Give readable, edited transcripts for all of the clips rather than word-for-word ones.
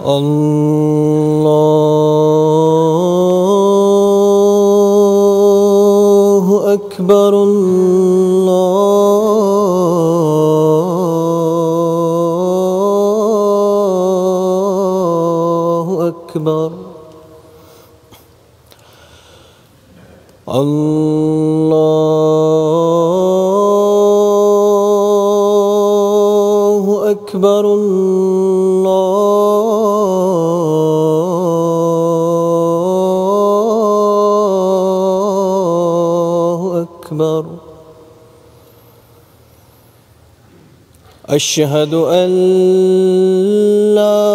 الله أكبر الله أكبر الله أكبر أشهد أن لا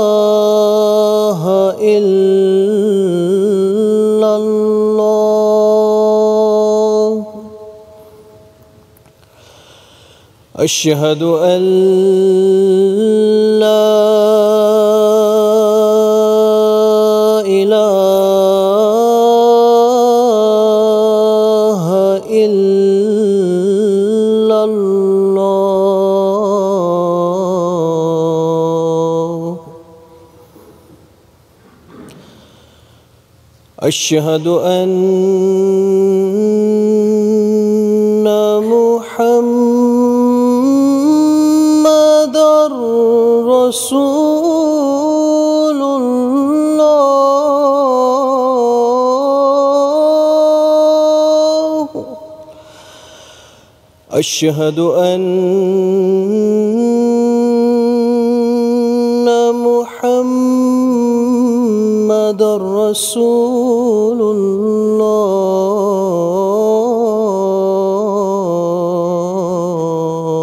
إله إلا الله أشهد أن لا إله إلا الله أشهد أن محمدًا رسول الله أشهد أن محمدًا رسول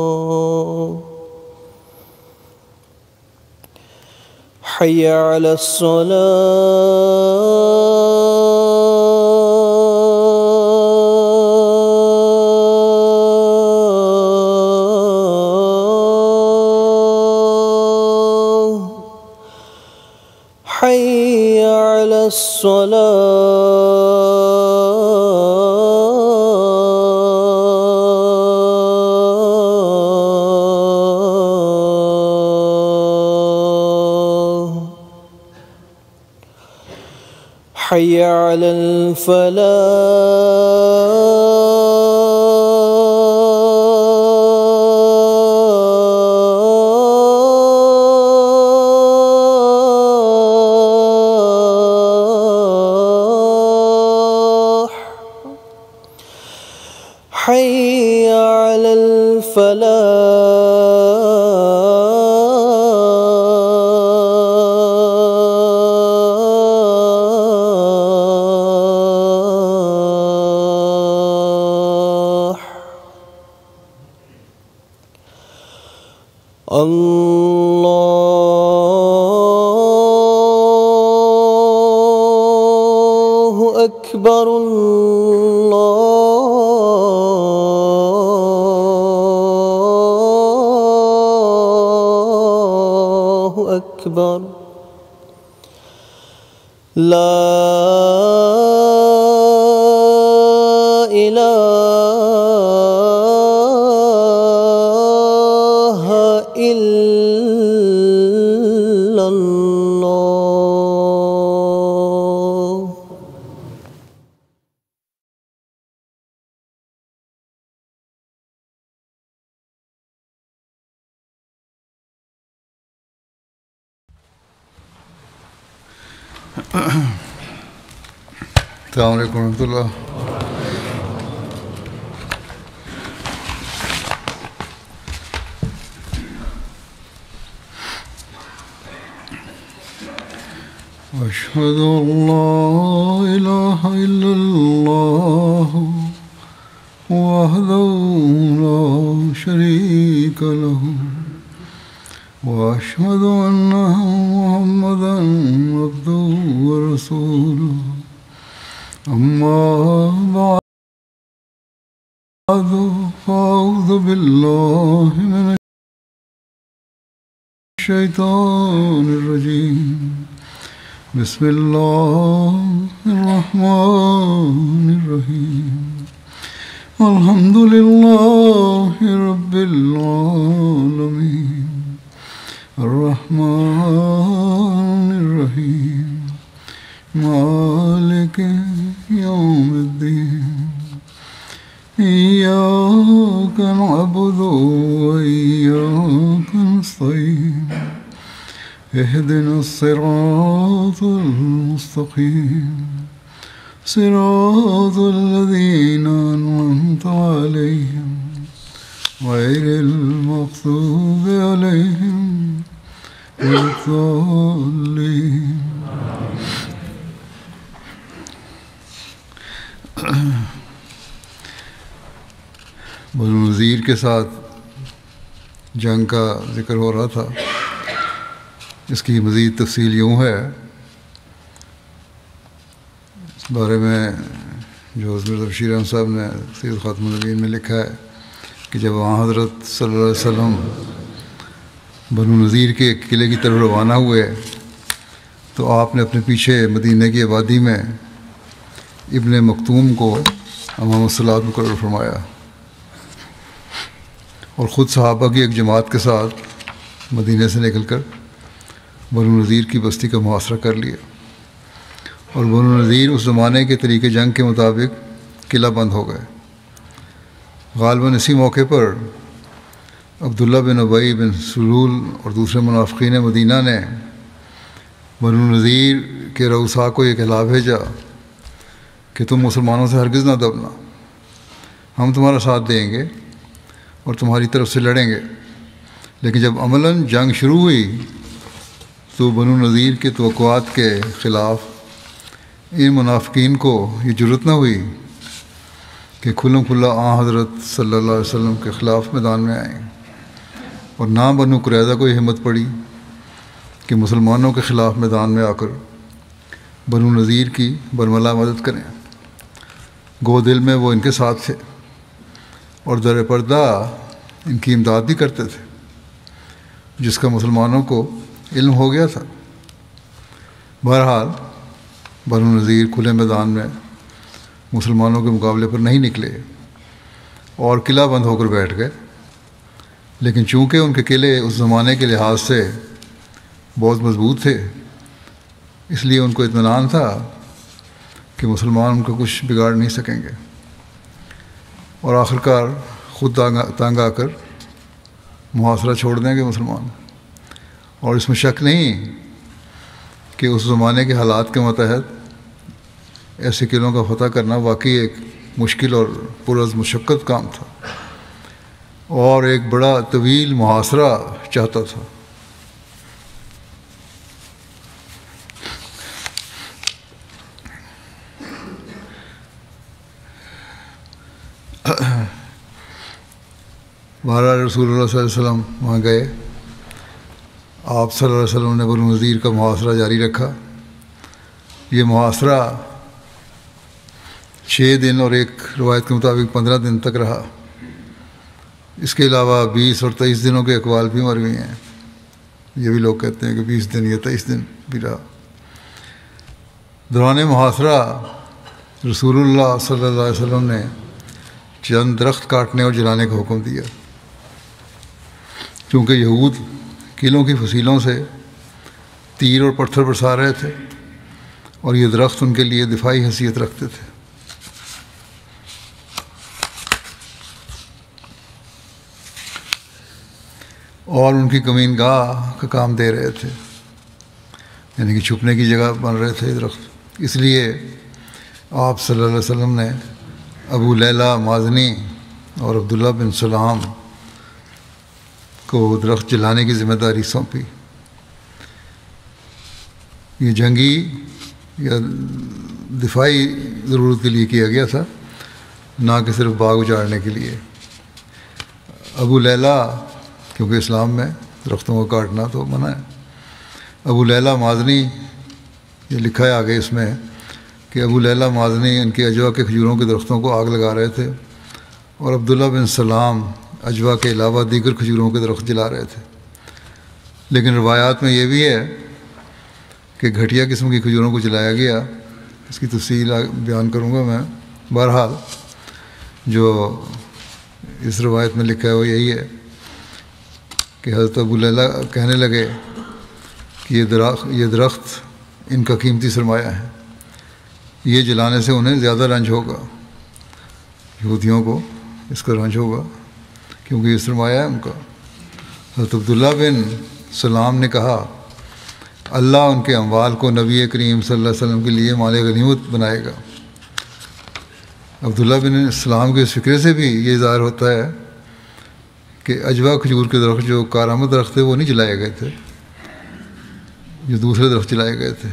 الله حي على الصلاة حي على الصلاة حي على الفلاح حي على الفلاح الله أكبر الله أكبر لا إله إلا الله السلام عليكم ورحمة الله. أشهد أن لا إله إلا الله وحده لا شريك له وأشهد أن محمدا عبده ورسوله أما بعد فأعوذ بالله من الشيطان الرجيم بسم الله الرحمن الرحيم الحمد لله رب العالمين الرحمن الرحيم مالك يوم الدين إياك نعبد وإياك نستعين اهدنا الصراط المستقيم صراط الذين أنعمت عليهم غير المغضوب عليهم ولا الضالين. بنو نذیر کے ساتھ جنگ کا ذکر ہو رہا تھا. اس کی مزید تفصیل یوں ہے. اس بارے میں جو حضرت بشیر احمد صاحب نے سید خاتم النبیین میں لکھا ہے کہ جب وہاں حضرت صلی اللہ علیہ وسلم بنو نذیر کے قلعے کی طرف روانہ ہوئے تو آپ نے اپنے پیچھے مدینہ کی آبادی میں ابن مکتوم کو امام الصلاۃ مقرر فرمایا اور خود صحابہ کی ایک جماعت کے ساتھ مدینہ سے نکل کر بنو نذیر کی بستی کا محاصرہ کر لیا. اور بنو نذیر اس زمانے کے طریقے جنگ کے مطابق قلعہ بند ہو گئے. غالباً اسی موقع پر عبداللہ بن ابی بن سلول اور دوسرے منافقین مدینہ نے بنو نذیر کے رؤسا کو یہ کہلا بھیجا کہ تم مسلمانوں سے ہرگز نہ دبنا، ہم تمہارا ساتھ دیں گے اور تمہاری طرف سے لڑیں گے. لیکن جب عملاً جنگ شروع ہوئی تو بنو نذیر کے توقعات کے خلاف ان منافقین کو یہ جرأت نہ ہوئی کہ کھلم کھلا حضرت صلی اللہ علیہ وسلم کے خلاف میدان میں آئیں، اور نہ بنو قریظہ کو یہ ہمت پڑی کہ مسلمانوں کے خلاف میدان میں آ کر بنو نذیر کی برملا مدد کریں. گو دل میں وہ ان کے ساتھ تھے اور در پردہ ان کی امداد بھی کرتے تھے، جس کا مسلمانوں کو علم ہو گیا تھا. بہرحال بنو نذیر کھلے میدان میں مسلمانوں کے مقابلے پر نہیں نکلے اور قلعہ بند ہو کر بیٹھ گئے. لیکن چونکہ ان کے قلعے اس زمانے کے لحاظ سے بہت مضبوط تھے، اس لیے ان کو اطمینان تھا کہ مسلمان ان کو کچھ بگاڑ نہیں سکیں گے. اور آخرکار خود تانگ آ کر محاصرہ چھوڑ دیں گے مسلمان. اور اس میں شک نہیں کہ اس زمانے کے حالات کے متحد ایسے قلعوں کا فتح کرنا واقعی ایک مشکل اور پرز مشقت کام تھا اور ایک بڑا طویل محاصرہ چاہتا تھا. بہرحال رسول اللہ صلی اللہ علیہ وسلم وہاں گئے. آپ صلی اللہ علیہ وسلم نے بنو نذیر کا محاصرہ جاری رکھا. یہ محاصرہ 6 دن اور ایک روایت کے مطابق 15 دن تک رہا. اس کے علاوہ 20 اور 23 دنوں کے اقوال بھی مروی ہیں. یہ بھی لوگ کہتے ہیں کہ 20 دن یا 23 دن بھی رہا. دوران محاصرہ رسول اللہ صلی اللہ علیہ وسلم نے چند درخت کاٹنے اور جلانے کا حکم دیا، کیونکہ یہود قلعوں کی فصیلوں سے تیر اور پتھر برسا رہے تھے اور یہ درخت ان کے لیے دفاعی حیثیت رکھتے تھے. اور ان کی کمین گاہ کا کام دے رہے تھے، یعنی کہ چھپنے کی جگہ بن رہے تھے درخت. اس لیے آپ صلی اللہ علیہ وسلم نے ابو لیلہ مازنی اور عبداللہ بن سلام کو درخت جلانے کی ذمہ داری سونپی. یہ جنگی یا دفاعی ضرورت کے لیے کیا گیا تھا، نہ کہ صرف باغ اجاڑنے کے لیے۔ ابو لیلہ، کیونکہ اسلام میں درختوں کو کاٹنا تو منع ہے، ابو لیلہ مازنی، یہ لکھا ہے آگے اس میں کہ ابو لیلہ مازنی ان کے اجوا کے کھجوروں کے درختوں کو آگ لگا رہے تھے، اور عبداللہ بن سلام اجوا کے علاوہ دیگر کھجوروں کے درخت جلا رہے تھے۔ لیکن روایات میں یہ بھی ہے کہ گھٹیا قسم کی کھجوروں کو جلایا گیا، اس کی تفصیل بیان کروں گا میں۔ بہرحال جو اس روایت میں لکھا ہے وہ یہی ہے کہ حضرت ابو لیلہ کہنے لگے کہ یہ درخت ان کا قیمتی سرمایہ ہے، یہ جلانے سے انہیں زیادہ رنج ہوگا، یہودیوں کو اس کا رنج ہوگا کیونکہ یہ سرمایہ ہے ان کا۔ حضرت عبداللہ بن سلام نے کہا اللہ ان کے اموال کو نبی کریم صلی اللہ علیہ وسلم کے لیے مال غنیمت بنائے گا۔ عبداللہ بن سلام کے اس فکرے سے بھی یہ ظاہر ہوتا ہے کہ اجوا کھجور کے درخت جو کارآمد درخت تھے وہ نہیں جلائے گئے تھے، جو دوسرے درخت جلائے گئے تھے۔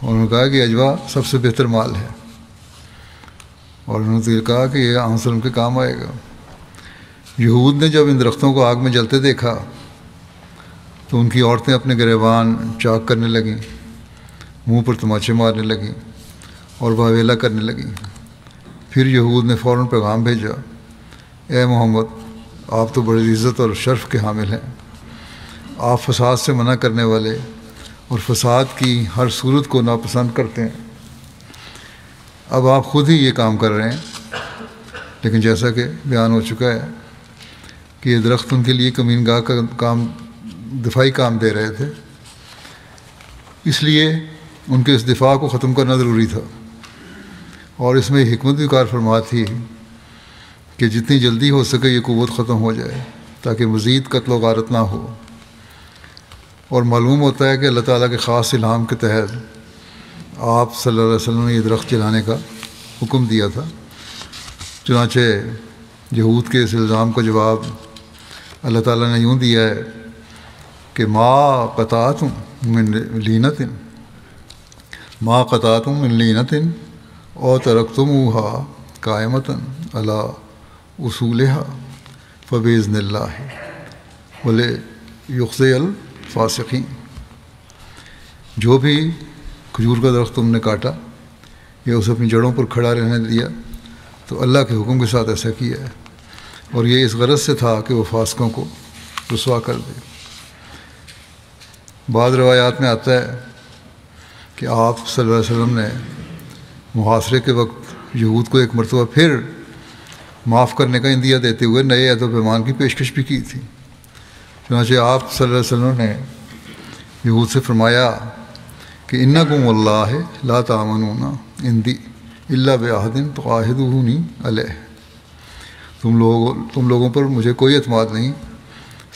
انہوں نے کہا کہ اجوا سب سے بہتر مال ہے، اور انہوں نے کہا کہ یہ آن وسلم کے کام آئے گا۔ یہود نے جب ان درختوں کو آگ میں جلتے دیکھا تو ان کی عورتیں اپنے گریبان چاک کرنے لگیں، منہ پر تماچے مارنے لگیں اور واویلا کرنے لگیں۔ پھر یہود نے فوراً پیغام بھیجا، اے محمد، آپ تو بڑی عزت اور شرف کے حامل ہیں، آپ فساد سے منع کرنے والے اور فساد کی ہر صورت کو ناپسند کرتے ہیں۔ اب آپ خود ہی یہ کام کر رہے ہیں، لیکن جیسا کہ بیان ہو چکا ہے کہ یہ درخت ان کے لیے کمین گاہ کا کام، دفاعی کام دے رہے تھے، اس لیے ان کے اس دفاع کو ختم کرنا ضروری تھا۔ اور اس میں حکمت بھی کار فرما تھی کہ جتنی جلدی ہو سکے یہ قوت ختم ہو جائے تاکہ مزید قتل و غارت نہ ہو۔ اور معلوم ہوتا ہے کہ اللہ تعالیٰ کے خاص الہام کے تحت آپ صلی اللہ علیہ وسلم نے یہ درخت جلانے کا حکم دیا تھا۔ چنانچہ یہود کے اس الزام کا جواب اللہ تعالیٰ نے یوں دیا ہے کہ ما قطعتم من لینۃ او ترکتموها قائمۃ علی اصولها فباذن اللہ ولیخزی الفاسقین۔ جو بھی کھجور کا درخت تم نے کاٹا یا اسے اپنی جڑوں پر کھڑا رہنے دیا تو اللہ کے حکم کے ساتھ ایسا کیا ہے، اور یہ اس غرض سے تھا کہ وہ فاسقوں کو رسوا کر دے۔ بعض روایات میں آتا ہے کہ آپ صلی اللہ علیہ وسلم نے محاصرے کے وقت یہود کو ایک مرتبہ پھر معاف کرنے کا عندیہ دیتے ہوئے نئے عہد و پیمان کی پیشکش بھی کی تھی۔ چنانچہ آپ صلی اللہ علیہ وسلم نے یہود سے فرمایا کہ انکم واللہ لا تامنون عندی الا بعہد تعاہدونی علیہ، تم لوگوں پر مجھے کوئی اعتماد نہیں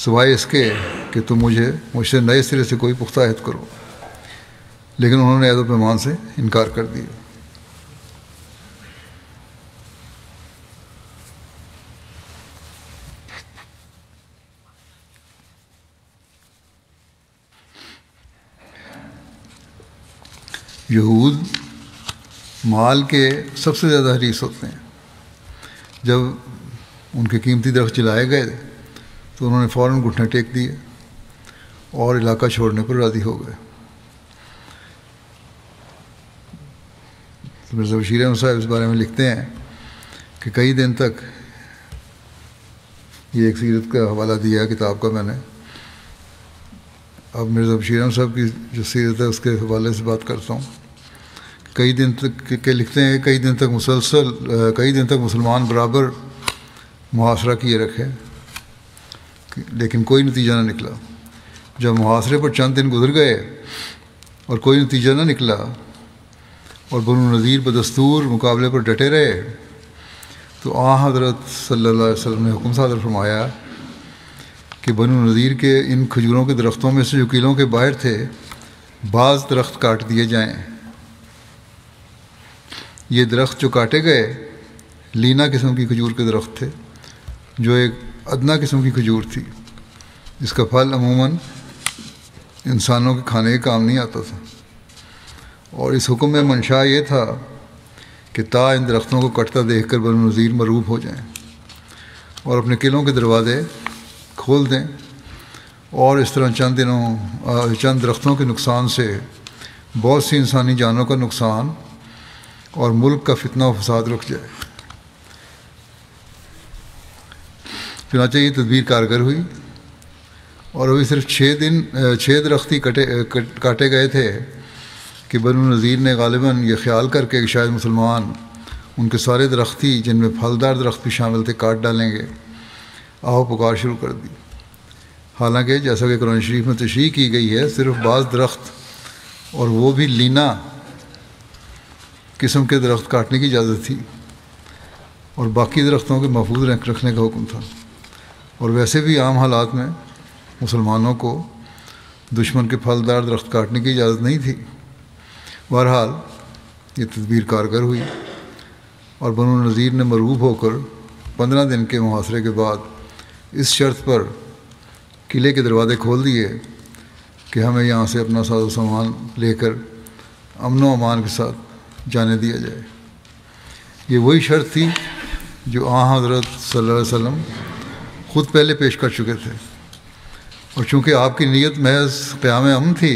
سوائے اس کے کہ تم مجھ سے نئے سرے سے کوئی پختہ عہد کرو، لیکن انہوں نے عہد و پیمان سے انکار کر دیا۔ یہود مال کے سب سے زیادہ حریص ہوتے ہیں۔ جب ان کے قیمتی درخت جلائے گئے تو انہوں نے فوراً گھٹنے ٹیک دیے اور علاقہ چھوڑنے پر راضی ہو گئے۔ مرزا بشیر احمد صاحب اس بارے میں لکھتے ہیں کہ کئی دن تک، یہ ایک سیرت کا حوالہ دیا ہے کتاب کا میں نے، اب مرزا بشیر احمد صاحب کی جو سیرت ہے اس کے حوالے سے بات کرتا ہوں۔ کئی دن تک کہ لکھتے ہیں کئی دن تک مسلمان برابر محاصرہ کیے رکھے لیکن کوئی نتیجہ نہ نکلا۔ جب محاصرے پر چند دن گزر گئے اور کوئی نتیجہ نہ نکلا اور بنو نذیر بدستور مقابلے پر ڈٹے رہے تو حضرت صلی اللہ علیہ وسلم نے حکم صادر فرمایا کہ بنو نذیر کے ان کھجوروں کے درختوں میں سے جو قلعوں کے باہر تھے بعض درخت کاٹ دیے جائیں۔ یہ درخت جو کاٹے گئے لینا قسم کی کھجور کے درخت تھے، جو ایک ادنا قسم کی کھجور تھی، جس کا پھل عموماً انسانوں کے کھانے کے کام نہیں آتا تھا، اور اس حکم میں منشا یہ تھا کہ تا ان درختوں کو کٹتا دیکھ کر بنو نذیر مرعوب ہو جائیں اور اپنے قلعوں کے دروازے کھول دیں، اور اس طرح چند درختوں کے نقصان سے بہت سی انسانی جانوں کا نقصان اور ملک کا فتنہ و فساد رک جائے۔ چنانچہ یہ تدبیر کارگر ہوئی، اور ابھی صرف 6 درخت ہی کاٹے گئے تھے کہ بنو نذیر نے غالباً یہ خیال کر کے کہ شاید مسلمان ان کے سارے درخت ہی جن میں پھلدار درخت بھی شامل تھے کاٹ ڈالیں گے، آہو پکار شروع کر دی۔ حالانکہ جیسا کہ قرآن شریف میں تشریح کی گئی ہے، صرف بعض درخت اور وہ بھی لینا قسم کے درخت کاٹنے کی اجازت تھی، اور باقی درختوں کے محفوظ رکھنے کا حکم تھا، اور ویسے بھی عام حالات میں مسلمانوں کو دشمن کے پھلدار درخت کاٹنے کی اجازت نہیں تھی۔ بہرحال یہ تدبیر کارگر ہوئی، اور بنو نذیر نے مرعوب ہو کر 15 دن کے محاصرے کے بعد اس شرط پر قلعے کے دروازے کھول دیے کہ ہمیں یہاں سے اپنا ساز و سامان لے کر امن و امان کے ساتھ جانے دیا جائے۔ یہ وہی شرط تھی جو حضرت صلی اللہ علیہ وسلم خود پہلے پیش کر چکے تھے، اور چونکہ آپ کی نیت محض قیام امن تھی،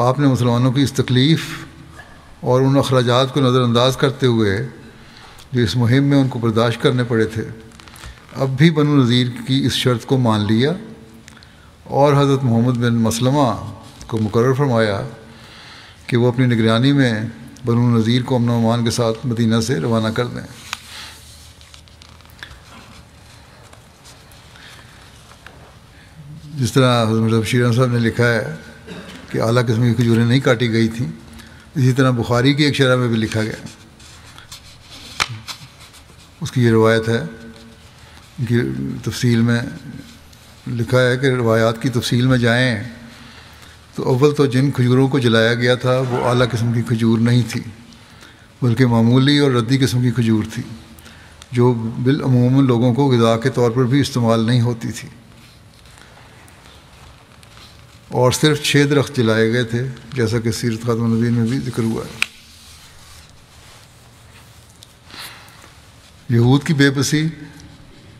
آپ نے مسلمانوں کی اس تکلیف اور ان اخراجات کو نظر انداز کرتے ہوئے جو اس مہم میں ان کو برداشت کرنے پڑے تھے، اب بھی بنو نذیر کی اس شرط کو مان لیا، اور حضرت محمد بن مسلمہ کو مقرر فرمایا کہ وہ اپنی نگرانی میں بنو نذیر کو امن و امان کے ساتھ مدینہ سے روانہ کر دیں۔ جس طرح حضرت بشیر احمد صاحب نے لکھا ہے کہ اعلیٰ قسم کی کھجوریں نہیں کاٹی گئی تھیں، اسی طرح بخاری کی ایک شرح میں بھی لکھا گیا، اس کی یہ روایت ہے، ان کی تفصیل میں لکھا ہے کہ روایات کی تفصیل میں جائیں تو اول تو جن کھجوروں کو جلایا گیا تھا وہ اعلیٰ قسم کی کھجور نہیں تھی، بلکہ معمولی اور ردی قسم کی کھجور تھی جو بالعموم لوگوں کو غذا کے طور پر بھی استعمال نہیں ہوتی تھی، اور صرف 6 درخت جلائے گئے تھے، جیسا کہ سیرت خاتم النبیین میں بھی ذکر ہوا ہے۔ یہود کی بے بسی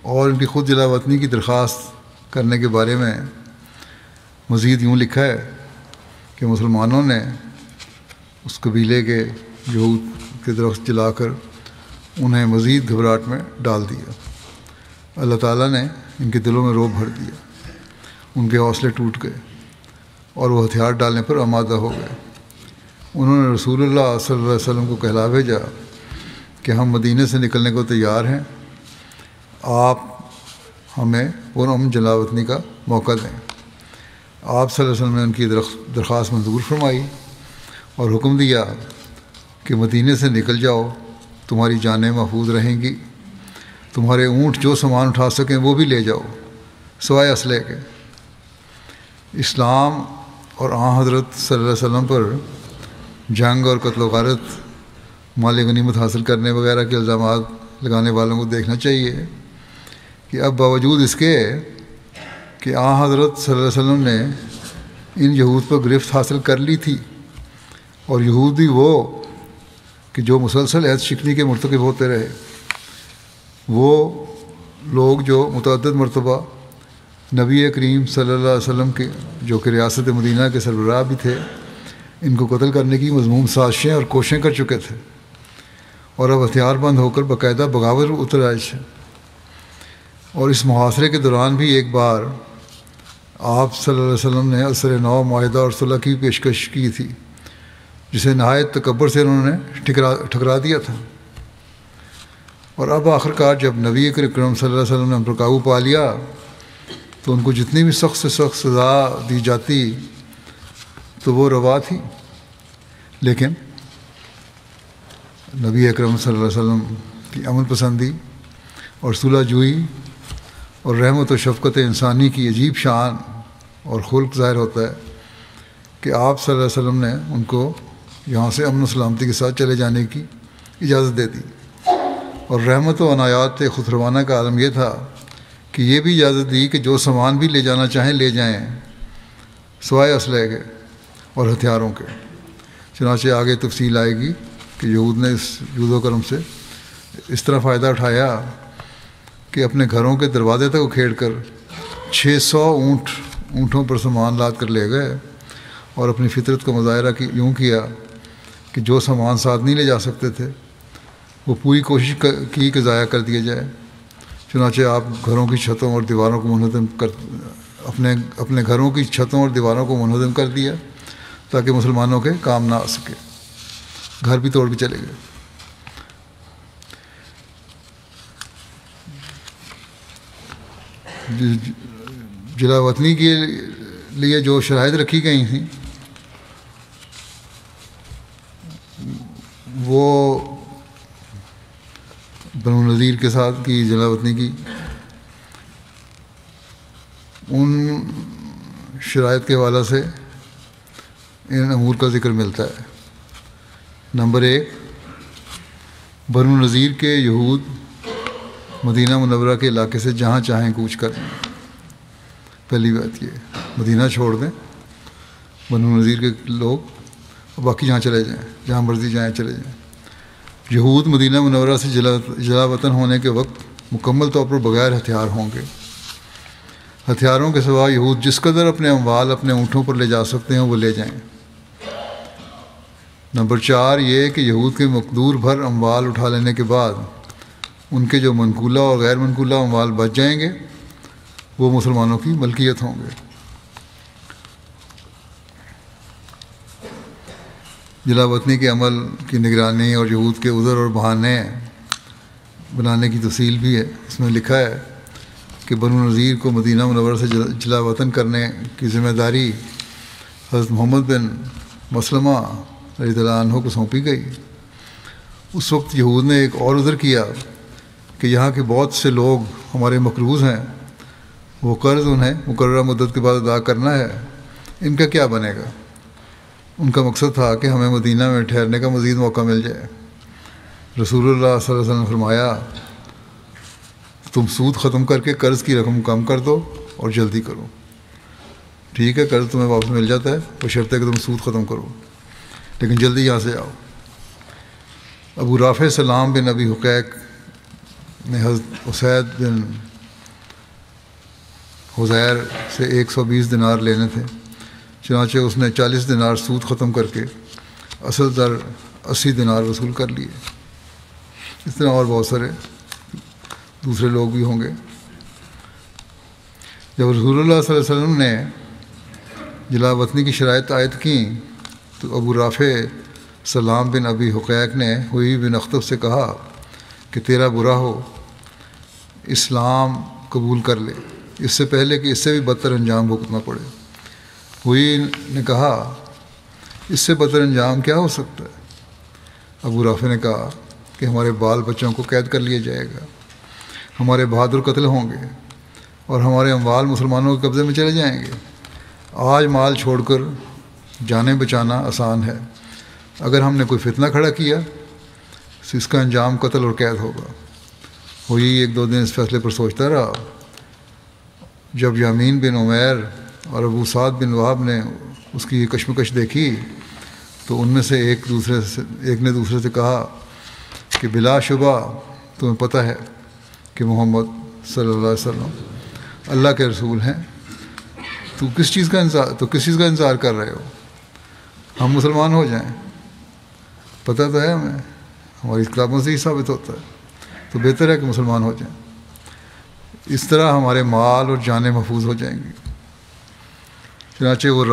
اور ان کی خود جلا وطنی کی درخواست کرنے کے بارے میں مزید یوں لکھا ہے کہ مسلمانوں نے اس قبیلے کے یہود کے درخت جلا کر انہیں مزید گھبراہٹ میں ڈال دیا۔ اللہ تعالیٰ نے ان کے دلوں میں رعب بھر دیا، ان کے حوصلے ٹوٹ گئے اور وہ ہتھیار ڈالنے پر آمادہ ہو گئے۔ انہوں نے رسول اللہ صلی اللہ علیہ وسلم کو کہلا بھیجا کہ ہم مدینے سے نکلنے کو تیار ہیں، آپ ہمیں پرامن جلا وطنی کا موقع دیں۔ آپ صلی اللہ علیہ وسلم نے ان کی درخواست منظور فرمائی اور حکم دیا کہ مدینے سے نکل جاؤ، تمہاری جانیں محفوظ رہیں گی، تمہارے اونٹ جو سامان اٹھا سکیں وہ بھی لے جاؤ سوائے اسلحے کے۔ اسلام اور حضرت صلی اللہ علیہ وسلم پر جنگ اور قتل و غارت، مال غنیمت حاصل کرنے وغیرہ کے الزامات لگانے والوں کو دیکھنا چاہیے کہ اب باوجود اس کے کہ حضرت صلی اللہ علیہ وسلم نے ان یہود پر گرفت حاصل کر لی تھی، اور یہود بھی وہ کہ جو مسلسل عہد شکنی کے مرتکب ہوتے رہے، وہ لوگ جو متعدد مرتبہ نبی کریم صلی اللہ علیہ وسلم کے جو کہ ریاست مدینہ کے سربراہ بھی تھے، ان کو قتل کرنے کی مذموم سازشیں اور کوششیں کر چکے تھے، اور اب ہتھیار بند ہو کر باقاعدہ بغاوت اتر آئے ہیں۔ اور اس محاصرے کے دوران بھی ایک بار آپ صلی اللہ علیہ وسلم نے عصر نو، معاہدہ اور صلح کی پیشکش کی تھی، جسے نہایت تکبر سے انہوں نے ٹھکرا دیا تھا، اور اب آخر کار جب نبی اکرم صلی اللہ علیہ وسلم نے ان پر قابو پا لیا تو ان کو جتنی بھی سخت سے سخت سزا دی جاتی تو وہ روا تھی، لیکن نبی اکرم صلی اللہ علیہ وسلم کی امن پسندی اور صلح جوئی اور رحمت و شفقت انسانی کی عجیب شان اور خلق ظاہر ہوتا ہے کہ آپ صلی اللہ علیہ وسلم نے ان کو یہاں سے امن و سلامتی کے ساتھ چلے جانے کی اجازت دے دی، اور رحمت و عنایات خود روانہ کا عالم یہ تھا کہ یہ بھی اجازت دی کہ جو سامان بھی لے جانا چاہیں لے جائیں، سوائے اسلحے کے اور ہتھیاروں کے۔ چنانچہ آگے تفصیل آئے گی کہ یہود نے اس جود و کرم سے اس طرح فائدہ اٹھایا کہ اپنے گھروں کے دروازے تک اکھیڑ کر 600 اونٹوں پر سامان لاد کر لے گئے، اور اپنی فطرت کا مظاہرہ یوں کیا کہ جو سامان ساتھ نہیں لے جا سکتے تھے وہ پوری کوشش کی کہ ضائع کر دیا جائے۔ چنانچہ آپ گھروں کی چھتوں اور دیواروں کو منہدم اپنے گھروں کی چھتوں اور دیواروں کو منہدم کر دیا تاکہ مسلمانوں کے کام نہ آ سکے، گھر بھی توڑ کے چلے گئے۔ جلا وطنی کے لیے جو شرائط رکھی گئی تھیں وہ بنو نذیر کے ساتھ کی جلا وطنی کی، ان شرائط کے حوالے سے ان امور کا ذکر ملتا ہے۔ نمبر 1، بنو نذیر کے یہود مدینہ منورہ کے علاقے سے جہاں چاہیں کوچ کریں۔ پہلی بات یہ مدینہ چھوڑ دیں بنو نذیر کے لوگ، باقی جہاں چلے جائیں، جہاں مرضی جائیں چلے جائیں۔ یہود مدینہ منورہ سے جلا وطن ہونے کے وقت مکمل طور پر بغیر ہتھیار ہوں گے۔ ہتھیاروں کے سوا یہود جس قدر اپنے اموال اپنے اونٹوں پر لے جا سکتے ہیں وہ لے جائیں۔ نمبر 4 یہ کہ یہود کے مقدور بھر اموال اٹھا لینے کے بعد ان کے جو منقولہ اور غیر منقولہ اموال بچ جائیں گے وہ مسلمانوں کی ملکیت ہوں گے۔ جلا وطنی کے عمل کی نگرانی اور یہود کے عذر اور بہانے بنانے کی تفصیل بھی ہے۔ اس میں لکھا ہے کہ بنو نذیر کو مدینہ منورہ سے جلا وطن کرنے کی ذمہ داری حضرت محمد بن مسلمہ رضی اللہ عنہ کو سونپی گئی۔ اس وقت یہود نے ایک اور عذر کیا کہ یہاں کے بہت سے لوگ ہمارے مقروض ہیں، وہ قرض انہیں مقررہ مدت کے بعد ادا کرنا ہے، ان کا کیا بنے گا؟ ان کا مقصد تھا کہ ہمیں مدینہ میں ٹھہرنے کا مزید موقع مل جائے۔ رسول اللہ صلی اللہ علیہ وسلم نے فرمایا تم سود ختم کر کے قرض کی رقم کم کر دو اور جلدی کرو۔ ٹھیک ہے، قرض تمہیں واپس مل جاتا ہے، بشرطے کہ تم سود ختم کرو، لیکن جلدی یہاں سے آؤ۔ ابو رافع سلام بن ابی حقیق نے حضرت اسید بن حضیر سے 120 دینار لینے تھے، چنانچہ اس نے 40 دینار سود ختم کر کے اصل در 80 دینار وصول کر لیے۔ اس طرح اور بہت سارے دوسرے لوگ بھی ہوں گے۔ جب رسول اللہ صلی اللہ علیہ وسلم نے جلا وطنی کی شرائط عائد کیں تو ابو رافع سلام بن ابی حقیق نے ہوئی بن اخطب سے کہا کہ تیرا برا ہو، اسلام قبول کر لے اس سے پہلے کہ اس سے بھی بدتر انجام بھگتنا پڑے۔ ہوئی نے کہا اس سے بدتر انجام کیا ہو سکتا ہے؟ ابو رافع نے کہا کہ ہمارے بال بچوں کو قید کر لیا جائے گا، ہمارے بہادر قتل ہوں گے اور ہمارے اموال مسلمانوں کے قبضے میں چلے جائیں گے۔ آج مال چھوڑ کر جانیں بچانا آسان ہے، اگر ہم نے کوئی فتنہ کھڑا کیا تو اس کا انجام قتل اور قید ہوگا۔ ہوئی 1-2 دن اس فیصلے پر سوچتا رہا۔ جب یامین بن عمیر اور ابو سعد بن وہب نے اس کی کشمکش دیکھی تو ان میں سے ایک نے دوسرے سے کہا کہ بلا شبہ تمہیں پتہ ہے کہ محمد صلی اللہ علیہ وسلم اللہ کے رسول ہیں، تو کس چیز کا انتظار کر رہے ہو؟ ہم مسلمان ہو جائیں، پتہ تو ہے ہمیں، ہماری کتابوں سے ہی ثابت ہوتا ہے، تو بہتر ہے کہ مسلمان ہو جائیں، اس طرح ہمارے مال اور جانیں محفوظ ہو جائیں گی۔ چنانچہ وہ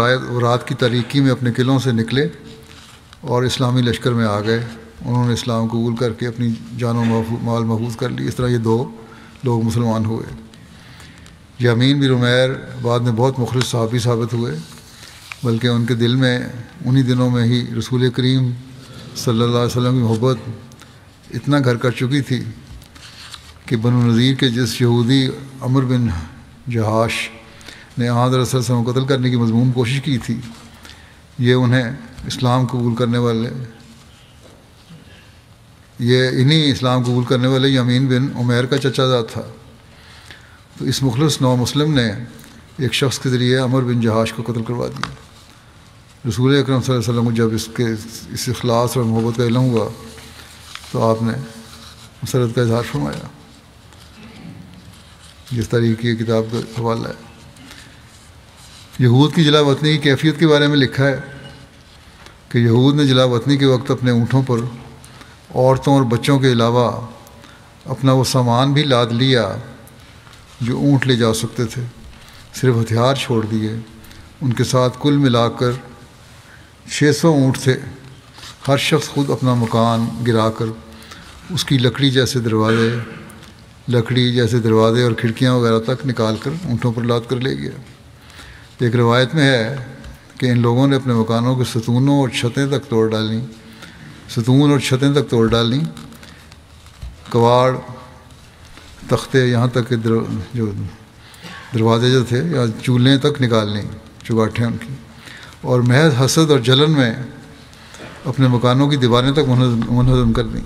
رات کی تاریکی میں اپنے قلعوں سے نکلے اور اسلامی لشکر میں آ گئے۔ انہوں نے اسلام قبول کر کے اپنی جان و مال محفوظ کر لی۔ اس طرح یہ 2 لوگ مسلمان ہوئے۔ یامین بن عمیر بعد میں بہت مخلص صحابی ثابت ہوئے، بلکہ ان کے دل میں انہی دنوں میں ہی رسول کریم صلی اللہ علیہ وسلم کی محبت اتنا گھر کر چکی تھی کہ بنو نذیر کے جس یہودی عمر بن جہاش نے آن حضرت صلی اللہ علیہ وسلم کو قتل کرنے کی مذموم کوشش کی تھی، یہ اسلام قبول کرنے والے یامین بن عمیر کا چچا زاد تھا۔ تو اس مخلص نو مسلم نے ایک شخص کے ذریعے عمر بن جہاش کو قتل کروا دیا۔ رسول اکرم صلی اللہ علیہ وسلم کو جب اس اخلاص اور محبت کا علم ہوا تو آپ نے مسرت کا اظہار فرمایا۔ جس تاریخ کی کتاب کا حوالہ ہے۔ یہود کی جلا وطنی کی کیفیت کے بارے میں لکھا ہے کہ یہود نے جلا وطنی کے وقت اپنے اونٹوں پر عورتوں اور بچوں کے علاوہ اپنا وہ سامان بھی لاد لیا جو اونٹ لے جا سکتے تھے، صرف ہتھیار چھوڑ دیے۔ ان کے ساتھ کل ملا کر 600 اونٹ تھے۔ ہر شخص خود اپنا مکان گرا کر اس کی لکڑی جیسے دروازے اور کھڑکیاں وغیرہ تک نکال کر اونٹوں پر لاد کر لے گیا۔ ایک روایت میں ہے کہ ان لوگوں نے اپنے مکانوں کے ستون اور چھتیں تک توڑ ڈالیں، کواڑ، تختے، یہاں تک کہ جو دروازے جو تھے یا چولہیں تک نکال لیں، چگاٹھیں ان کی، اور محض حسد اور جلن میں اپنے مکانوں کی دیواریں تک منہدم کر دیں،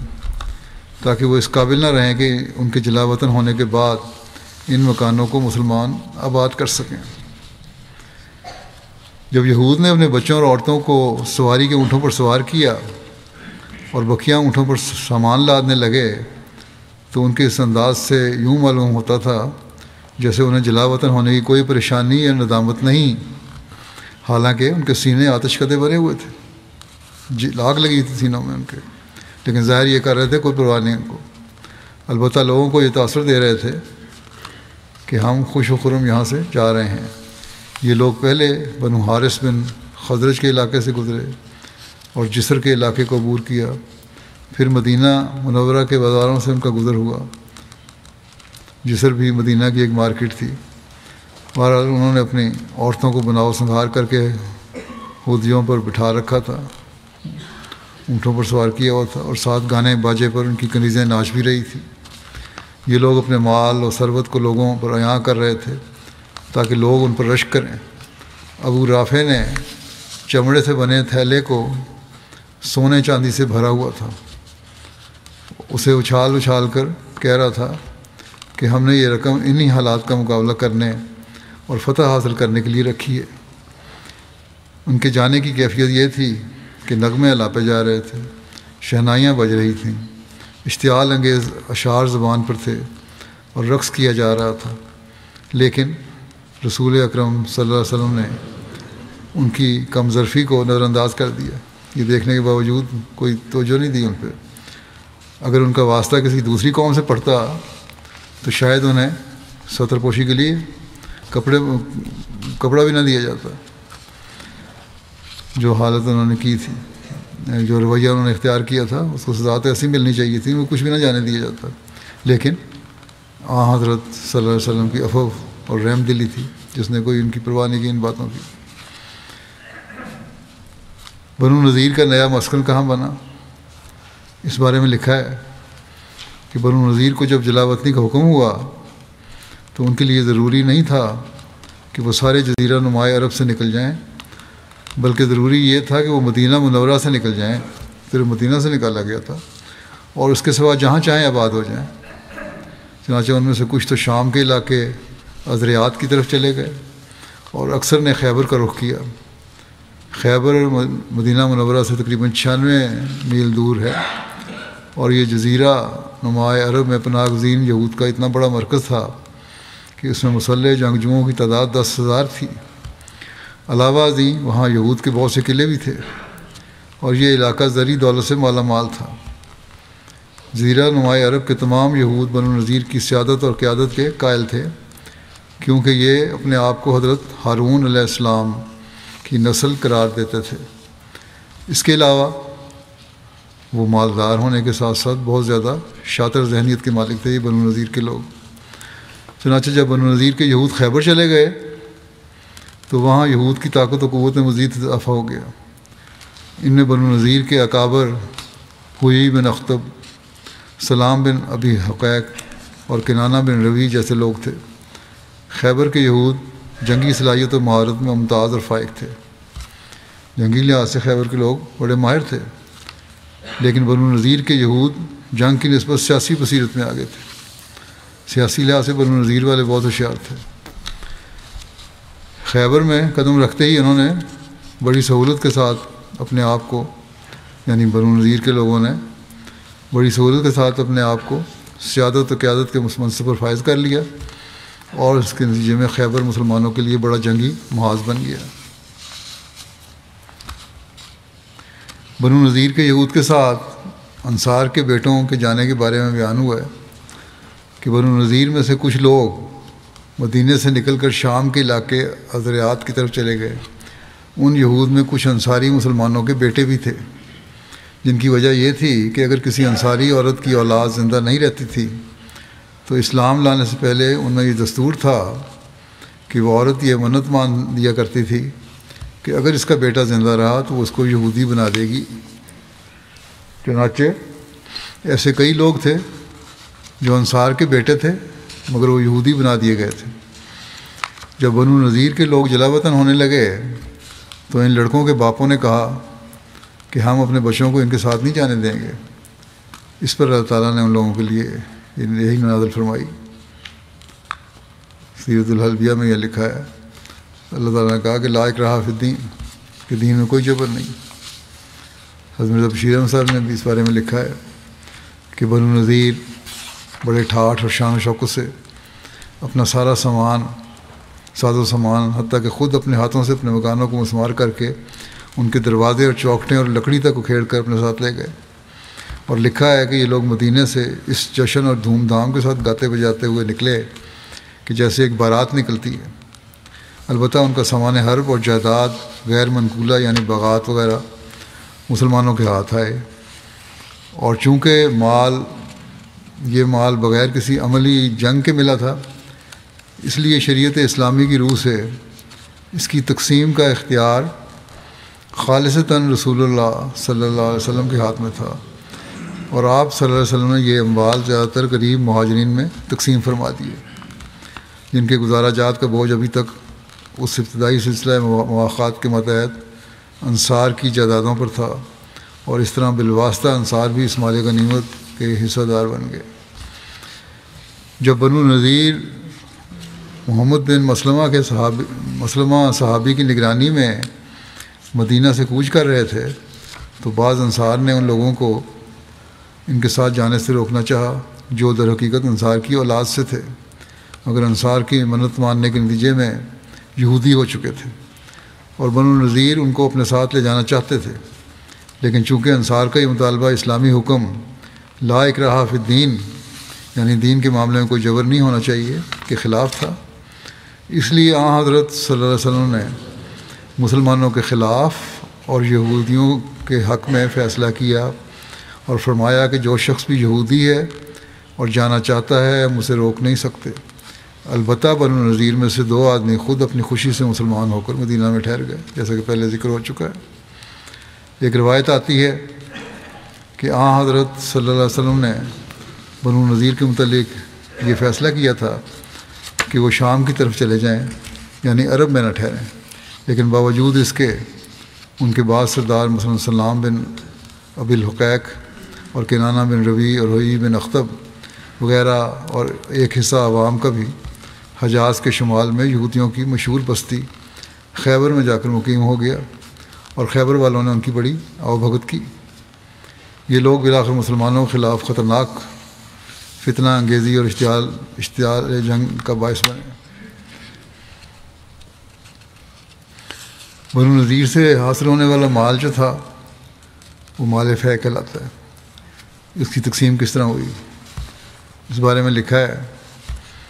تاکہ وہ اس قابل نہ رہیں کہ ان کے جلا وطن ہونے کے بعد ان مکانوں کو مسلمان آباد کر سکیں۔ جب یہود نے اپنے بچوں اور عورتوں کو سواری کے اونٹوں پر سوار کیا اور بکیاں اونٹوں پر سامان لادنے لگے تو ان کے اس انداز سے یوں معلوم ہوتا تھا جیسے انہیں جلا وطن ہونے کی کوئی پریشانی یا ندامت نہیں، حالانکہ ان کے سینے آتش کدے بھرے ہوئے تھے، آگ لگی تھی سینوں میں ان کے، لیکن ظاہر یہ کر رہے تھے کوئی پرواہ نہیں ان کو۔ البتہ لوگوں کو یہ تاثر دے رہے تھے کہ ہم خوش و خرم یہاں سے جا رہے ہیں۔ یہ لوگ پہلے بنو حارث بن خزرج کے علاقے سے گزرے اور جسر کے علاقے کو عبور کیا، پھر مدینہ منورہ کے بازاروں سے ان کا گزر ہوا۔ جسر بھی مدینہ کی ایک مارکیٹ تھی۔ بہرحال انہوں نے اپنی عورتوں کو بناؤ سنگھار کر کے ہودیوں پر بٹھا رکھا تھا، اونٹوں پر سوار کیا ہوا تھا، اور ساتھ گانے باجے پر ان کی کنیزیں ناچ بھی رہی تھیں۔ یہ لوگ اپنے مال اور ثروت کو لوگوں پر عیاں کر رہے تھے تاکہ لوگ ان پر رشک کریں۔ ابو رافع نے چمڑے سے بنے تھیلے کو سونے چاندی سے بھرا ہوا تھا، اسے اچھال کر کہہ رہا تھا کہ ہم نے یہ رقم انہی حالات کا مقابلہ کرنے اور فتح حاصل کرنے کے لیے رکھی ہے۔ ان کے جانے کی کیفیت یہ تھی کہ نغمے الاپے جا رہے تھے، شہنائیاں بج رہی تھیں، اشتعال انگیز اشعار زبان پر تھے اور رقص کیا جا رہا تھا، لیکن رسول اکرم صلی اللہ علیہ وسلم نے ان کی کم ظرفی کو نظر انداز کر دیا۔ یہ دیکھنے کے باوجود کوئی توجہ نہیں دی ان پہ۔ اگر ان کا واسطہ کسی دوسری قوم سے پڑتا تو شاید انہیں ستر پوشی کے لیے کپڑا بھی نہ دیا جاتا۔ جو حالت انہوں نے کی تھی، جو رویہ انہوں نے اختیار کیا تھا، اس کو سزا تو ایسی ملنی چاہیے تھی، وہ کچھ بھی نہ جانے دیا جاتا، لیکن حضرت صلی اللہ علیہ وسلم کی عفو اور رحم دلی تھی جس نے کوئی ان کی پرواہ نہیں کی ان باتوں کی۔ بنو نذیر کا نیا مسکن کہاں بنا؟ اس بارے میں لکھا ہے کہ بنو نذیر کو جب جلا وطنی کا حکم ہوا تو ان کے لیے ضروری نہیں تھا کہ وہ سارے جزیرہ نمائے عرب سے نکل جائیں، بلکہ ضروری یہ تھا کہ وہ مدینہ منورہ سے نکل جائیں۔ صرف مدینہ سے نکالا گیا تھا، اور اس کے سوا جہاں چاہیں آباد ہو جائیں۔ چنانچہ ان میں سے کچھ تو شام کے علاقے ازریات کی طرف چلے گئے، اور اکثر نے خیبر کا رخ کیا۔ خیبر مدینہ منورہ سے تقریباً 96 میل دور ہے، اور یہ جزیرہ نمائے عرب میں پناہ گزین یہود کا اتنا بڑا مرکز تھا کہ اس میں مسلح جنگجوؤں کی تعداد 10,000 تھی۔ علاوہ ازیں وہاں یہود کے بہت سے قلعے بھی تھے، اور یہ علاقہ زرعی دولت سے مالا مال تھا۔ جزیرہ نمائے عرب کے تمام یہود بنو نذیر کی سیادت اور قیادت کے قائل تھے، کیونکہ یہ اپنے آپ کو حضرت ہارون علیہ السلام کی نسل قرار دیتے تھے۔ اس کے علاوہ وہ مالدار ہونے کے ساتھ ساتھ بہت زیادہ شاطر ذہنیت کے مالک تھے یہ بنو نذیر کے لوگ۔ چنانچہ جب بنو نذیر کے یہود خیبر چلے گئے تو وہاں یہود کی طاقت و قوت میں مزید اضافہ ہو گیا۔ ان میں بنو نذیر کے اکابر ہوئی بن اخطب، سلام بن ابی حقیق اور کنانہ بن روی جیسے لوگ تھے۔ خیبر کے یہود جنگی صلاحیت و مہارت میں ممتاز اور فائق تھے۔ جنگی لحاظ سے خیبر کے لوگ بڑے ماہر تھے، لیکن بنو نذیر کے یہود جنگ کی نسبت سیاسی بصیرت میں آگے تھے۔ سیاسی لحاظ سے بنو نذیر والے بہت ہوشیار تھے۔ خیبر میں قدم رکھتے ہی انہوں نے بڑی سہولت کے ساتھ اپنے آپ کو، یعنی بنو نذیر کے لوگوں نے بڑی سہولت کے ساتھ اپنے آپ کو سیادت و قیادت کے منصب پر فائز کر لیا، اور اس کے نتیجے میں خیبر مسلمانوں کے لیے بڑا جنگی محاذ بن گیا۔ بنو نذیر کے یہود کے ساتھ انصار کے بیٹوں کے جانے کے بارے میں بیان ہوا ہے کہ بنو نذیر میں سے کچھ لوگ مدینے سے نکل کر شام کے علاقے ازریات کی طرف چلے گئے۔ ان یہود میں کچھ انصاری مسلمانوں کے بیٹے بھی تھے، جن کی وجہ یہ تھی کہ اگر کسی انصاری عورت کی اولاد زندہ نہیں رہتی تھی تو اسلام لانے سے پہلے ان میں یہ دستور تھا کہ وہ عورت یہ منت مان دیا کرتی تھی کہ اگر اس کا بیٹا زندہ رہا تو وہ اس کو یہودی بنا دے گی۔ چنانچہ ایسے کئی لوگ تھے جو انصار کے بیٹے تھے مگر وہ یہودی بنا دیے گئے تھے۔ جب بنو نذیر کے لوگ جلا وطن ہونے لگے تو ان لڑکوں کے باپوں نے کہا کہ ہم اپنے بچوں کو ان کے ساتھ نہیں جانے دیں گے۔ اس پر اللہ تعالیٰ نے ان لوگوں کے لیے یہی نازل فرمائی۔ سیرت الحلبیہ میں یہ لکھا ہے، اللہ تعالیٰ نے کہا کہ لا اکراہ فی الدین، کہ دین میں کوئی جبر نہیں۔ حضرت مرزا بشیر احمد صاحب نے بھی اس بارے میں لکھا ہے کہ بنو نذیر بڑے ٹھاٹھ اور شان و شوکت سے اپنا سارا سامان، ساز و سامان، حتیٰ کہ خود اپنے ہاتھوں سے اپنے مکانوں کو مسمار کر کے ان کے دروازے اور چوکھٹیں اور لکڑی تک اکھیڑ کر اپنے ساتھ لے گئے، اور لکھا ہے کہ یہ لوگ مدینے سے اس جشن اور دھوم دھام کے ساتھ گاتے بجاتے ہوئے نکلے کہ جیسے ایک بارات نکلتی ہے۔ البتہ ان کا سامان حرب اور جائیداد غیر منقولہ یعنی باغات وغیرہ مسلمانوں کے ہاتھ آئے، اور چونکہ یہ مال بغیر کسی عملی جنگ کے ملا تھا، اس لیے شریعت اسلامی کی روح سے اس کی تقسیم کا اختیار خالصتاً رسول اللہ صلی اللہ علیہ وسلم کے ہاتھ میں تھا، اور آپ صلی اللہ علیہ وسلم نے یہ اموال زیادہ تر غریب مہاجرین میں تقسیم فرما دیے، جن کے گزارا جات کا بوجھ ابھی تک اس ابتدائی سلسلہ مواخات کے ماتحت انصار کی جائیدادوں پر تھا، اور اس طرح بالواسطہ انصار بھی اس مال غنیمت کے حصہ دار بن گئے۔ جب بنو نذیر محمد بن مسلمہ صحابی کی نگرانی میں مدینہ سے کوچ کر رہے تھے تو بعض انصار نے ان لوگوں کو ان کے ساتھ جانے سے روکنا چاہا جو در حقیقت انصار کی اولاد سے تھے، مگر انصار کی منت ماننے کے نتیجے میں یہودی ہو چکے تھے، اور بنو نذیر ان کو اپنے ساتھ لے جانا چاہتے تھے، لیکن چونکہ انصار کا یہ مطالبہ اسلامی حکم لا اکراہ فی الدین یعنی دین کے معاملے میں کوئی جبر نہیں ہونا چاہیے کے خلاف تھا، اس لیے آن حضرت صلی اللہ علیہ وسلم نے مسلمانوں کے خلاف اور یہودیوں کے حق میں فیصلہ کیا اور فرمایا کہ جو شخص بھی یہودی ہے اور جانا چاہتا ہے ہم اسے روک نہیں سکتے۔ البتہ بنو نذیر میں سے 2 آدمی خود اپنی خوشی سے مسلمان ہو کر مدینہ میں ٹھہر گئے، جیسا کہ پہلے ذکر ہو چکا ہے۔ ایک روایت آتی ہے کہ آن حضرت صلی اللہ علیہ وسلم نے بنو نذیر کے متعلق یہ فیصلہ کیا تھا کہ وہ شام کی طرف چلے جائیں، یعنی عرب میں نہ ٹھہریں، لیکن باوجود اس کے ان کے بعض سردار مثلا سلام بن ابی الحقیق اور کنانہ بن ربیع اور حیی بن اخطب وغیرہ اور ایک حصہ عوام کا بھی حجاز کے شمال میں یہودیوں کی مشہور بستی خیبر میں جا کر مقیم ہو گیا، اور خیبر والوں نے ان کی بڑی آؤ بھگت کی۔ یہ لوگ بالآخر مسلمانوں کے خلاف خطرناک فتنہ انگیزی اور اشتعال جنگ کا باعث بنے۔ بنو نذیر سے حاصل ہونے والا مال جو تھا وہ مال فے کہلاتا ہے۔ اس کی تقسیم کس طرح ہوئی، اس بارے میں لکھا ہے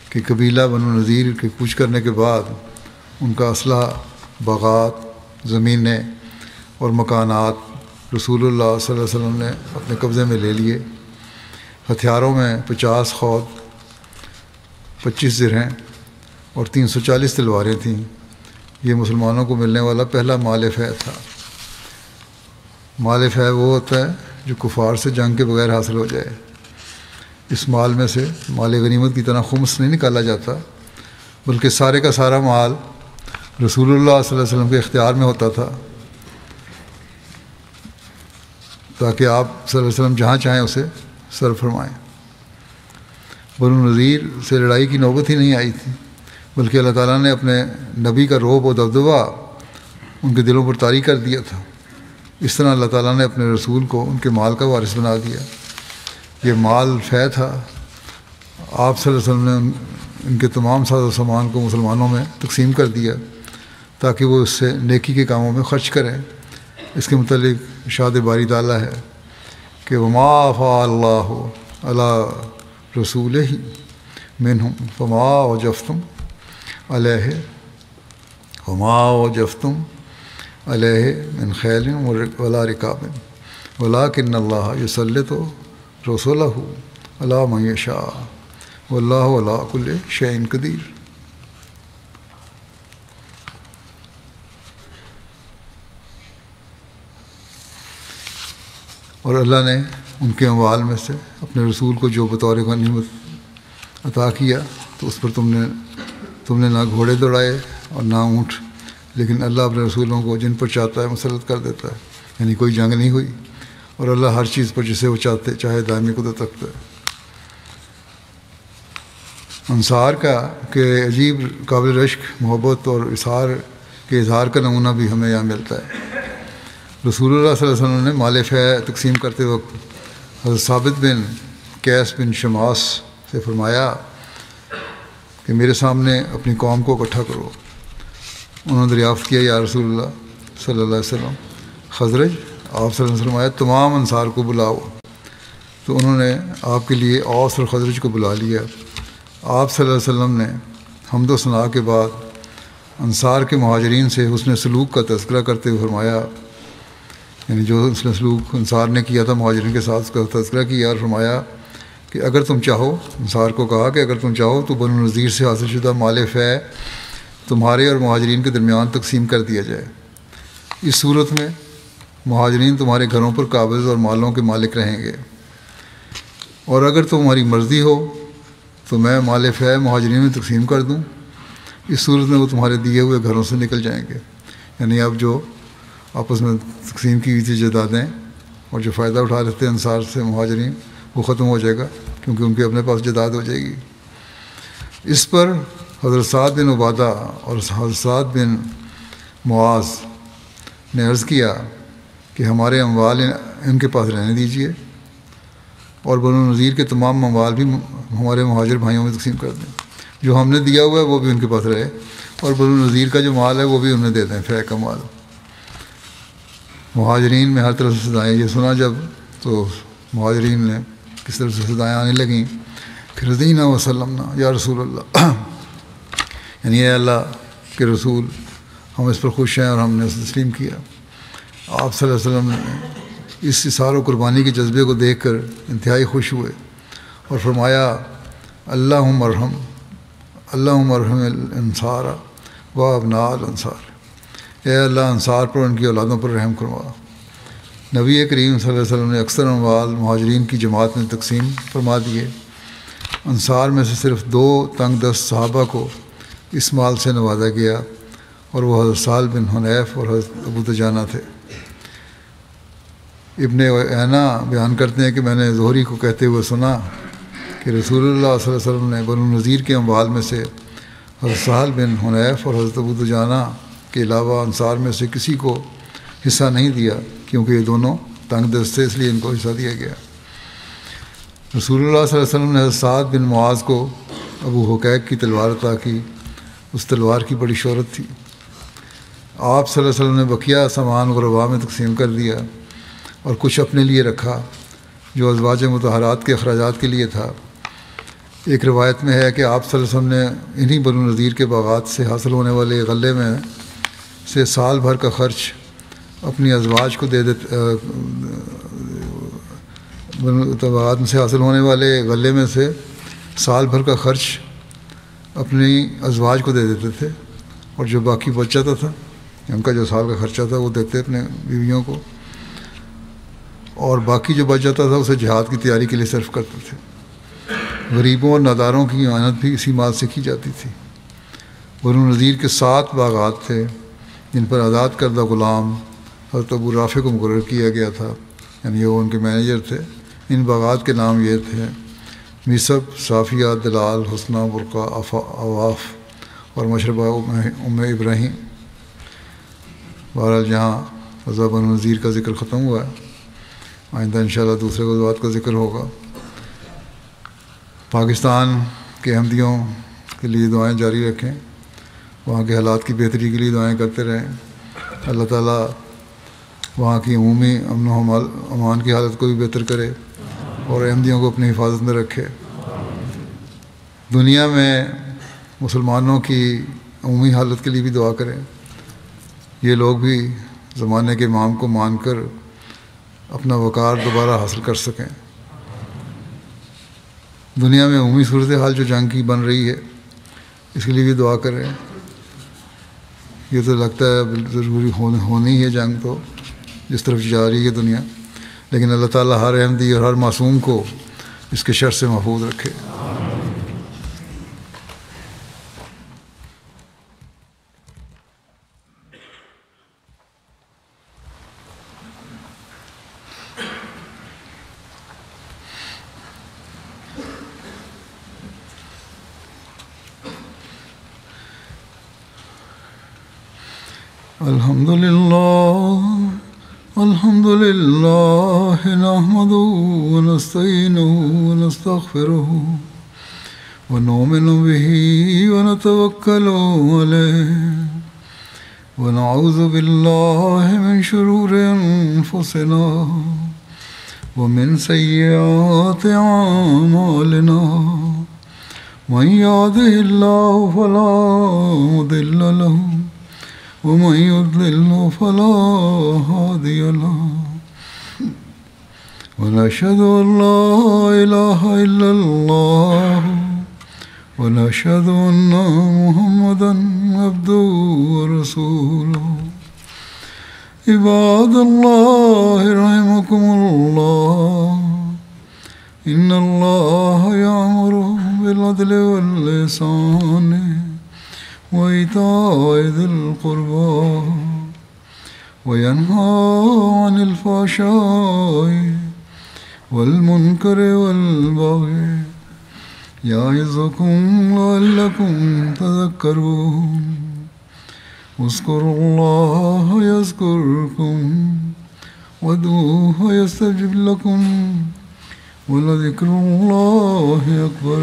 کہ قبیلہ بنو نذیر کے کوچ کرنے کے بعد ان کا اسلحہ، باغات، زمینیں اور مکانات رسول اللہ صلی اللہ علیہ وسلم نے اپنے قبضے میں لے لیے۔ ہتھیاروں میں 50 خود، 25 زرہیں اور 340 تلواریں تھیں۔ یہ مسلمانوں کو ملنے والا پہلا مال فے تھا۔ مال فے وہ ہوتا ہے جو کفار سے جنگ کے بغیر حاصل ہو جائے۔ اس مال میں سے مال غنیمت کی طرح خمس نہیں نکالا جاتا، بلکہ سارے کا سارا مال رسول اللہ صلی اللہ علیہ وسلم کے اختیار میں ہوتا تھا، تاکہ آپ صلی اللہ علیہ وسلم جہاں چاہیں اسے صرف فرمائیں۔ بنو نذیر سے لڑائی کی نوبت ہی نہیں آئی تھی، بلکہ اللہ تعالیٰ نے اپنے نبی کا رعب و دبدبہ ان کے دلوں پر طاری کر دیا تھا۔ اس طرح اللہ تعالیٰ نے اپنے رسول کو ان کے مال کا وارث بنا دیا۔ یہ مال فے تھا۔ آپ صلی اللہ علیہ وسلم نے ان کے تمام ساز و سامان کو مسلمانوں میں تقسیم کر دیا تاکہ وہ اس سے نیکی کے کاموں میں خرچ کریں۔ اس کے متعلق ارشاد باری تعالیٰ ہے کہ وما افاء اللہ علی رسولہ منہم فما وجفتم علیہ علیہ من خیل ولا رکاب ولکن اللہ یسلط رسولہ علی من یشاء واللہ علی کل شیء قدیر۔ اور اللہ نے ان کے اموال میں سے اپنے رسول کو جو بطور غنیمت عطا کیا تو اس پر تم نے نہ گھوڑے دوڑائے اور نہ اونٹ، لیکن اللہ اپنے رسولوں کو جن پر چاہتا ہے مسلط کر دیتا ہے، یعنی کوئی جنگ نہیں ہوئی، اور اللہ ہر چیز پر جسے وہ چاہے دائمی قدرت رکھتا ہے۔ انصار کا کہ عجیب قابل رشک محبت اور اظہار کا نمونہ بھی ہمیں یہاں ملتا ہے۔ رسول اللہ صلی اللہ علیہ وسلم نے مال فے تقسیم کرتے وقت حضرت ثابت بن قیس بن شماس سے فرمایا کہ میرے سامنے اپنی قوم کو اکٹھا کرو۔ انہوں نے دریافت کیا یا رسول اللہ صلی اللہ علیہ وسلم خزرج؟ آپ صلی اللہ علیہ وسلم آیا تمام انصار کو بلاؤ۔ تو انہوں نے آپ کے لیے اوس اور خزرج کو بلا لیا۔ آپ صلی اللہ علیہ وسلم نے حمد و ثناء کے بعد انصار کے مہاجرین سے حسن سلوک کا تذکرہ کرتے ہوئے فرمایا، یعنی جو حسن سلوک انصار نے کیا تھا مہاجرین کے ساتھ اس کا تذکرہ کیا اور فرمایا کہ اگر تم چاہو، انصار کو کہا کہ اگر تم چاہو تو بنو نذیر سے حاصل شدہ مال فے تمہارے اور مہاجرین کے درمیان تقسیم کر دیا جائے۔ اس صورت میں مہاجرین تمہارے گھروں پر قابض اور مالوں کے مالک رہیں گے، اور اگر تمہاری مرضی ہو تو میں مال فے مہاجرین میں تقسیم کر دوں۔ اس صورت میں وہ تمہارے دیے ہوئے گھروں سے نکل جائیں گے، یعنی اب جو آپس میں تقسیم کی ہوئی تھی جائیدادیں اور جو فائدہ اٹھا لیتے ہیں انصار سے مہاجرین، وہ ختم ہو جائے گا کیونکہ ان کے اپنے پاس جائیداد ہو جائے گی۔ اس پر حضرت سعد بن عبادہ اور حضرت سعد بن معاذ نے عرض کیا کہ ہمارے اموال ان کے پاس رہنے دیجیے، اور بنو نذیر کے تمام اموال بھی ہمارے مہاجر بھائیوں میں تقسیم کر دیں۔ جو ہم نے دیا ہوا ہے وہ بھی ان کے پاس رہے، اور بنو نذیر کا جو مال ہے وہ بھی انہیں دے دیں، فے کا مال۔ مہاجرین میں ہر طرف سے صدائیں، یہ سنا جب تو مہاجرین نے کس طرح سے صدائیں آنے لگیں کہ رضینا وسلمنا یا رسول اللہ، یعنی اے اللہ کے رسول ہم اس پر خوش ہیں اور ہم نے اسے تسلیم کیا۔ آپ صلی اللہ علیہ وسلم نے اس اظہار و قربانی کے جذبے کو دیکھ کر انتہائی خوش ہوئے اور فرمایا اللہم ارحم الانصار و ابناء الانصار، اے اللہ انصار پر ان کی اولادوں پر رحم فرما۔ نبی کریم صلی اللہ علیہ وسلم نے اکثر اموال مہاجرین کی جماعت میں تقسیم فرما دیے۔ انصار میں سے صرف 2 تنگ دست صحابہ کو اس مال سے نوازا گیا، اور وہ حضرت سہل بن حنیف اور حضرت ابو دجانہ تھے۔ ابن عینہ بیان کرتے ہیں کہ میں نے زہری کو کہتے ہوئے سنا کہ رسول اللہ صلی اللہ علیہ وسلم نے بنو نذیر کے اموال میں سے حضرت سہل بن حنیف اور حضرت ابو دجانہ کے علاوہ انصار میں سے کسی کو حصہ نہیں دیا، کیونکہ یہ دونوں تنگ دست تھے، اس لیے ان کو حصہ دیا گیا۔ رسول اللہ صلی اللہ علیہ وسلم نے حضرت سعد بن معاذ کو ابو حقیق کی تلوار عطا کی۔ اس تلوار کی بڑی شہرت تھی۔ آپ صلی اللہ علیہ وسلم نے بقیہ سامان غرباء میں تقسیم کر دیا اور کچھ اپنے لیے رکھا جو ازواج مطہرات کے اخراجات کے لیے تھا۔ ایک روایت میں ہے کہ آپ صلی اللہ علیہ وسلم نے انہی بنو نذیر کے باغات سے حاصل ہونے والے غلے میں سے سال بھر کا خرچ اپنی ازواج کو دے دیتے، باغات سے حاصل ہونے والے غلے میں سے سال بھر کا خرچ اپنی ازواج کو دے دیتے تھے، اور جو باقی بچ جاتا تھا، ان کا جو سال کا خرچہ تھا وہ دیتے اپنے بیویوں کو، اور باقی جو بچ جاتا تھا اسے جہاد کی تیاری کے لیے صرف کرتے تھے۔ غریبوں اور ناداروں کی اعانت بھی اسی مال سے کی جاتی تھی۔ بنو نذیر کے 7 باغات تھے جن پر آزاد کردہ غلام حضرت ابو رافع کو مقرر کیا گیا تھا، یعنی وہ ان کے مینیجر تھے۔ ان باغات کے نام یہ تھے: مصب، صافیہ، دلال، حسنہ، برقع، عواف اور مشربہ ابراہیم۔ بہرحال جہاں غزوہ بنو نذیر کا ذکر ختم ہوا ہے، آئندہ انشاءاللہ دوسرے غزوات کا ذکر ہوگا۔ پاکستان کے احمدیوں کے لیے دعائیں جاری رکھیں، وہاں کے حالات کی بہتری کے لیے دعائیں کرتے رہیں۔ اللہ تعالیٰ وہاں کی عمومی امن و امان کی حالت کو بھی بہتر کرے اور احمدیوں کو اپنی حفاظت میں رکھے۔ دنیا میں مسلمانوں کی عمومی حالت کے لیے بھی دعا کریں، یہ لوگ بھی زمانے کے امام کو مان کر اپنا وقار دوبارہ حاصل کر سکیں۔ دنیا میں عمومی صورتحال جو جنگ کی بن رہی ہے، اس کے لیے بھی دعا کریں۔ یہ تو لگتا ہے ضروری ہونی ہے جنگ، تو جس طرف جا رہی ہے دنیا، لیکن اللہ تعالیٰ ہر احمدی اور ہر معصوم کو اس کے شر سے محفوظ رکھے۔ الحمد لله نحمده ونستعينه ونستغفره ونؤمن به ونتوكل عليه ونعوذ بالله من شرور أنفسنا ومن سيئات أعمالنا من يهده الله فلا مضل له ومن يضلل فلا هادي له ونشهد أن لا إله إلا الله ونشهد أن محمدا عبده ورسوله عباد الله رحمكم الله إن الله يأمر بالعدل والإحسان وإيتاء ذي القربى وينهى عن الفحشاء والمنكر والبغي يعظكم لعلكم تذكرون اذكروا الله يذكركم وادعوه يستجب لكم ولذكر الله أكبر